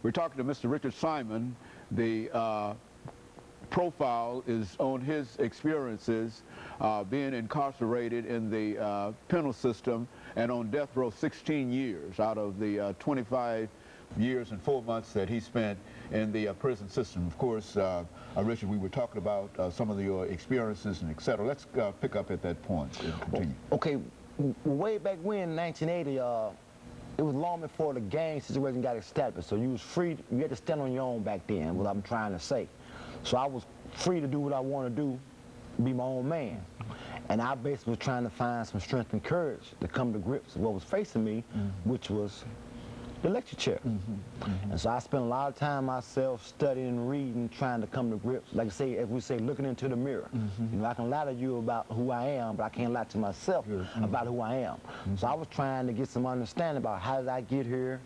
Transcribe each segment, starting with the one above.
We're talking to Mr. Richard Simon. The profile is on his experiences being incarcerated in the penal system and on death row 16 years out of the 25 years and 4 months that he spent in the prison system. Of course, Richard, we were talking about some of your experiences and etc. Let's pick up at that point and continue. Okay, way back when, in 1980, it was long before the gang situation got established, so you was free, you had to stand on your own back then, what I'm trying to say. So I was free to do what I want to do, be my own man. And I basically was trying to find some strength and courage to come to grips with what was facing me, which was the lecture chair. And so I spent a lot of time myself studying, reading, trying to come to grips. Like I say, as we say, looking into the mirror. You know, I can lie to you about who I am, but I can't lie to myself about who I am. So I was trying to get some understanding about how did I get here,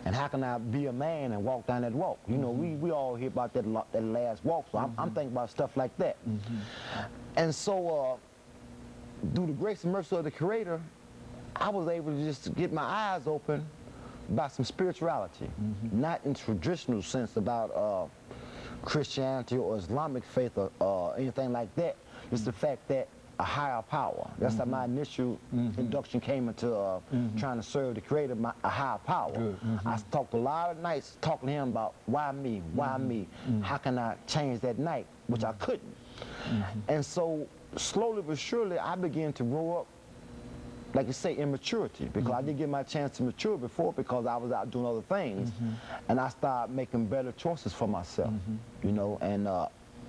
and how can I be a man and walk down that walk? You know, we all hear about that last walk, so I'm thinking about stuff like that. And so, through the grace and mercy of the Creator, I was able to just get my eyes open about some spirituality, not in traditional sense about Christianity or Islamic faith or anything like that. It's the fact that a higher power. That's how my initial induction came into trying to serve the Creator, a higher power. I talked a lot of nights talking to him about why me, why me, how can I change that night, which I couldn't. And so slowly but surely I began to grow up, like you say, immaturity, because I didn't get my chance to mature before because I was out doing other things. And I started making better choices for myself, you know,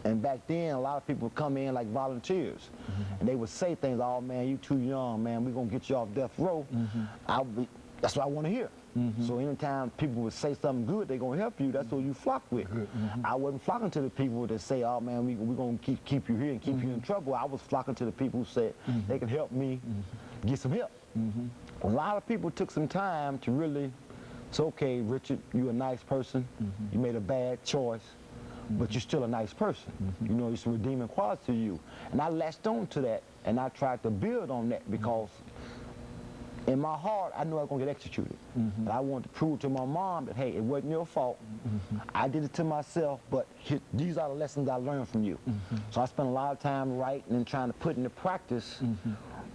and back then a lot of people would come in like volunteers and they would say things, oh man, you too young, man, we're gonna get you off death row. That's what I want to hear. So anytime people would say something good, they're gonna help you, that's what you flock with. I wasn't flocking to the people that say, oh man, we're gonna keep you here and keep you in trouble. I was flocking to the people who said they can help me get some help. A lot of people took some time to really say, okay, Richard, you're a nice person, you made a bad choice, but you're still a nice person. You know, there's some redeeming qualities to you. And I latched on to that, and I tried to build on that because in my heart, I knew I was going to get executed. And I wanted to prove to my mom that, hey, it wasn't your fault. I did it to myself, but these are the lessons I learned from you. So I spent a lot of time writing and trying to put into practice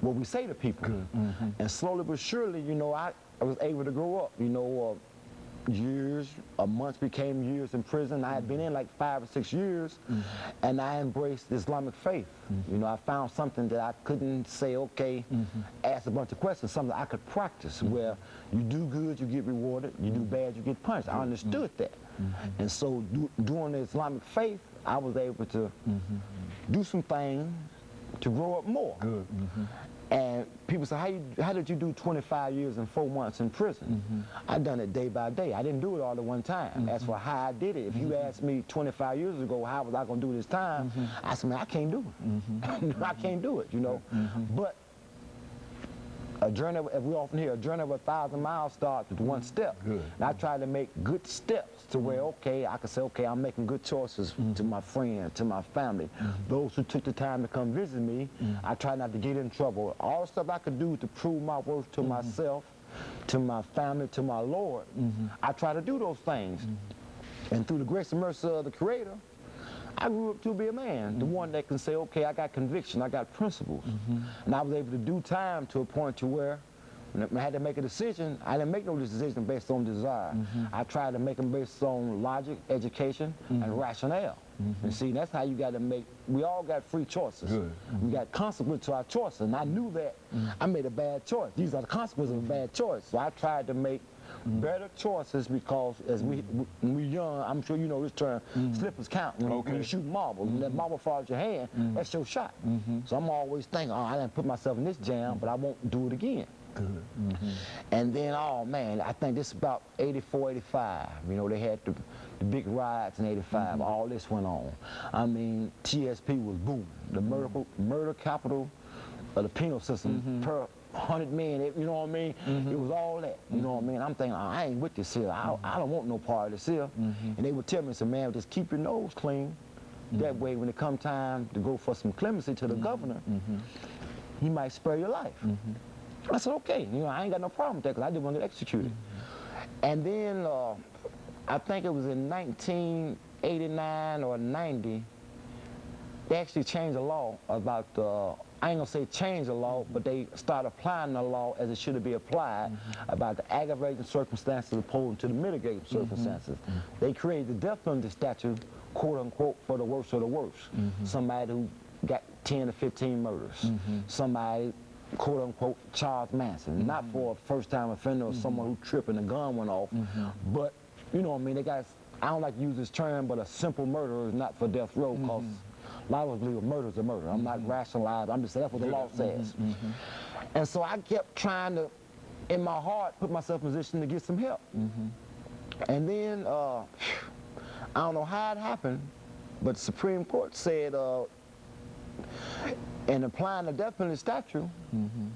what we say to people. And slowly but surely, you know, I was able to grow up, you know, months became years in prison. I had been in like 5 or 6 years, and I embraced the Islamic faith. You know, I found something that I couldn't say, okay, ask a bunch of questions, something I could practice, where you do good, you get rewarded, you do bad, you get punished. I understood that. And so during the Islamic faith, I was able to do some things to grow up more. And people say, how did you do 25 years and 4 months in prison? I done it day by day. I didn't do it all at one time. As for how I did it, if you asked me 25 years ago, how was I going to do this time? I said, man, I can't do it. I can't do it, you know. But a journey, as we often hear, a journey of 1,000 miles starts with one step. And I try to make good steps to where, okay, I can say, okay, I'm making good choices to my friends, to my family. Those who took the time to come visit me, I try not to get in trouble. All the stuff I could do to prove my worth to myself, to my family, to my Lord, I try to do those things. And through the grace and mercy of the Creator, I grew up to be a man, the one that can say, okay, I got conviction, I got principles. And I was able to do time to a point to where when I had to make a decision, I didn't make no decision based on desire. I tried to make them based on logic, education, and rationale. And see, that's how you got to make, we all got free choices. We got consequences to our choices, and I knew that I made a bad choice. These are the consequences of a bad choice. So I tried to make better choices because as when we young, I'm sure you know this term, slippers count. When you shoot marble, when that marble falls your hand, that's your shot. So I'm always thinking, oh, I didn't put myself in this jam, but I won't do it again. And then, oh man, I think this is about 84, 85. You know, they had the big riots in 85. All this went on. I mean, TSP was booming. The murder capital of the penal system per 100 men, you know what I mean? It was all that, you know what I mean? I'm thinking, oh, I ain't with this here. I don't want no part of this here. And they would tell me, so man, just keep your nose clean. That way, when it come time to go for some clemency to the governor, he might spare your life. I said, okay, you know, I ain't got no problem with that because I didn't want to get executed. And then I think it was in 1989 or 90, they actually changed the law about, I ain't gonna say change the law, but they started applying the law as it should be applied about the aggravating circumstances opposed to the mitigating circumstances. They created the death penalty statute, quote unquote, for the worst of the worst. Somebody who got 10 to 15 murders. Somebody, quote unquote, Charles Manson, not for a first time offender or someone who tripped and the gun went off, but you know what I mean, they got, I don't like to use this term, but a simple murderer is not for death row, because a lot of us believe a murder is a murder. I'm not rationalized, I'm just saying that's what the law says. And so I kept trying to, in my heart, put myself in a position to get some help. And then, I don't know how it happened, but the Supreme Court said, in applying the death penalty statute,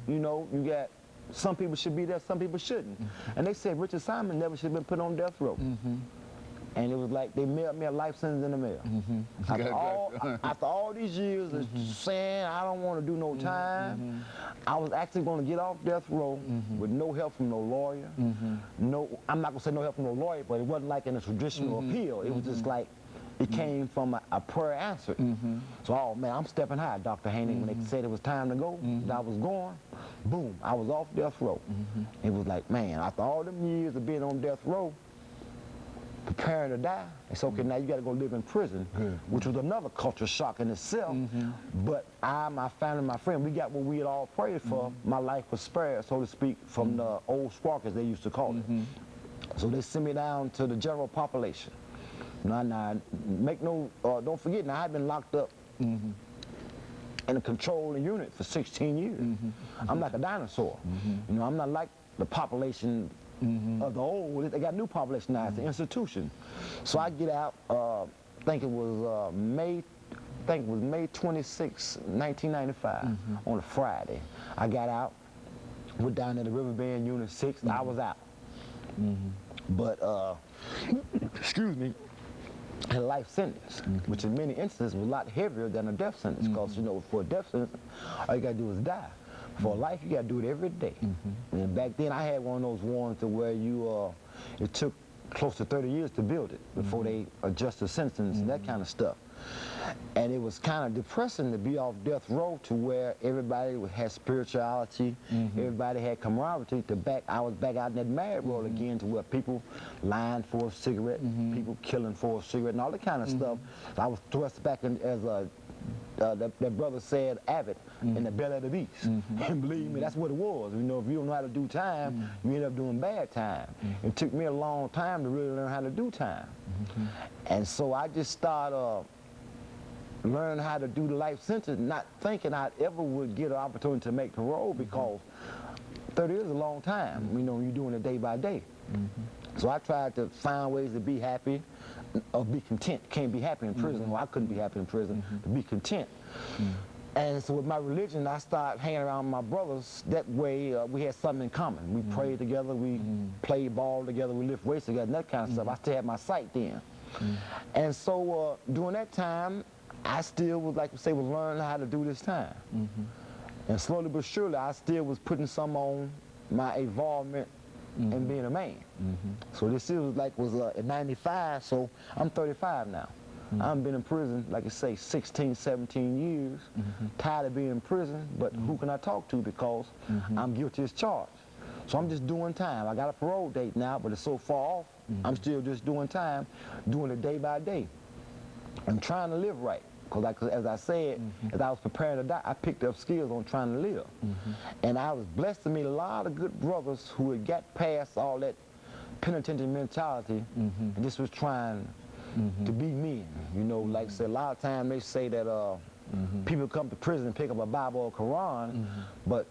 you know, you got, some people should be there, some people shouldn't. And they said RSimon never should have been put on death row. And it was like they mailed me a life sentence in the mail. After all these years of saying I don't want to do no time, I was actually going to get off death row with no help from no lawyer. No, I'm not going to say no help from no lawyer, but it wasn't like in a traditional appeal. It was just like, it came from a prayer answered. So, oh man, I'm stepping high, Dr. Haney. When they said it was time to go, that I was going, boom, I was off death row. It was like, man, after all them years of being on death row, preparing to die, it's okay, now you got to go live in prison, which was another culture shock in itself. But I, my family, my friend, we got what we had all prayed for. My life was spared, so to speak, from the old spark, as they used to call it. So they sent me down to the general population. Now, make no, don't forget, now I've been locked up in a controlling unit for 16 years. I'm like a dinosaur. You know, I'm not like the population of the old. They got new population now. It's an institution. So I get out. I think it was May 26, 1995, on a Friday. I got out. Went down to the Riverbend Unit 6. I was out. But excuse me. And a life sentence, which in many instances was a lot heavier than a death sentence, because you know, for a death sentence, all you gotta do is die. For a life, you gotta do it every day. And back then, I had one of those ones to where you, it took close to 30 years to build it before they adjusted the sentence and that kind of stuff. And it was kind of depressing to be off death row, to where everybody had spirituality, everybody had camaraderie. I was back out in that married world again, to where people lying for a cigarette, people killing for a cigarette, and all that kind of stuff. So I was thrust back in as a, that brother said, avid, in the belly of the beast. And believe me, that's what it was. You know, if you don't know how to do time, you end up doing bad time. It took me a long time to really learn how to do time. And so I just started learn how to do the life sentence, not thinking I ever would get an opportunity to make parole, because 30 years is a long time, you know, you're doing it day by day. So I tried to find ways to be happy, or be content. Can't be happy in prison. Well, I couldn't be happy in prison, to be content. And so with my religion, I started hanging around my brothers. That way, we had something in common. We prayed together, we played ball together, we lift weights together, and that kind of stuff. I still had my sight then. And so during that time, I still was, like we say, was learning how to do this time. And slowly but surely, I still was putting some on my involvement in being a man. So this was in 95, so I'm 35 now. I've been in prison, like I say, 16, 17 years. Tired of being in prison, but who can I talk to, because I'm guilty as charged. So I'm just doing time. I got a parole date now, but it's so far off, I'm still just doing time, doing it day by day. I'm trying to live right. Because as I said, as I was preparing to die, I picked up skills on trying to live. And I was blessed to meet a lot of good brothers who had got past all that penitentiary mentality and just was trying to be men. You know, like I said, a lot of times they say that people come to prison and pick up a Bible or Quran, but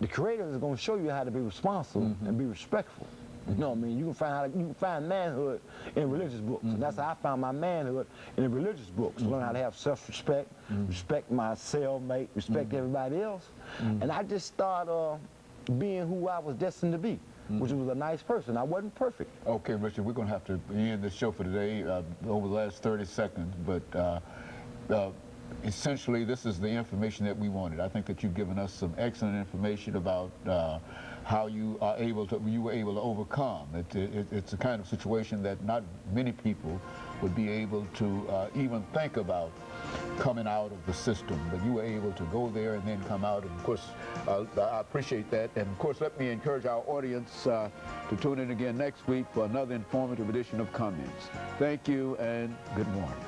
the Creator is going to show you how to be responsible and be respectful. You know what I mean? You can find manhood in religious books. And that's how I found my manhood in the religious books. Learn how to have self-respect, respect my cellmate, respect everybody else. And I just started being who I was destined to be, which was a nice person. I wasn't perfect. Okay, Richard, we're going to have to end this show for today over the last 30 seconds. But essentially, this is the information that we wanted. I think that you've given us some excellent information about how you were able to overcome. It's a kind of situation that not many people would be able to even think about coming out of the system, but you were able to go there and then come out, and of course I appreciate that. And of course, let me encourage our audience to tune in again next week for another informative edition of Comments. Thank you and good morning.